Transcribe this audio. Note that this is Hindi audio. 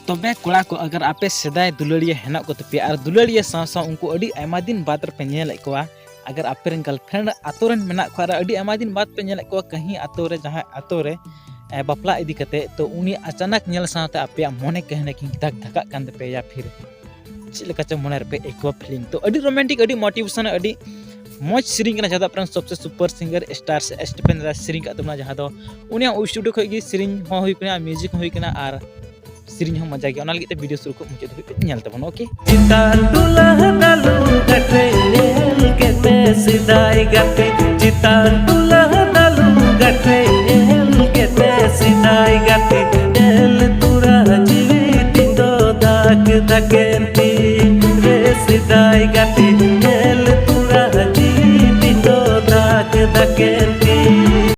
तबे कोड़ा को अगर आपे सेदाय दुलड़िया हेना को तपे और दुलड़िया साव उनको अड़ी आयमा दिन बाद पे नेल कोआ अगर आपे गर्लफ्रेंड आतोरन मेना को अड़ी आयमा दिन बाद पे नेल को कहीं आतो रे जहां आतो रे बापला इदी कते तो उनी अचानक नेल साथे आपे मने कहने कि धक धका कान पे या फिर चिलका च मने पे एको फीलिंग तो अड़ी रोमांटिक अड़ी मोटिवेशन अड़ी मौज सिरिंग कना जहां अपना सबसे सुपर सिंगर स्टार से स्टेफन रा सिरिंग का तुमना जहां दो उनी स्टूडियो खगी सिरिंग हो हुई कना म्यूजिक हो हुई कना और सिरिंग हम मजा गया लगे वीडियो शुरू को मुझे धीरे तबन ओके चितान दुल्हा दालू गटे नेल केते सिदाई गटे चितान दुल्हा दालू गटे नेल केते सिदाई गटे नेल तुरा जीवी तिंदो दाग दागेंती रे सिदाई गटे नेल तुरा जीवी तिंदो दाग दागेंती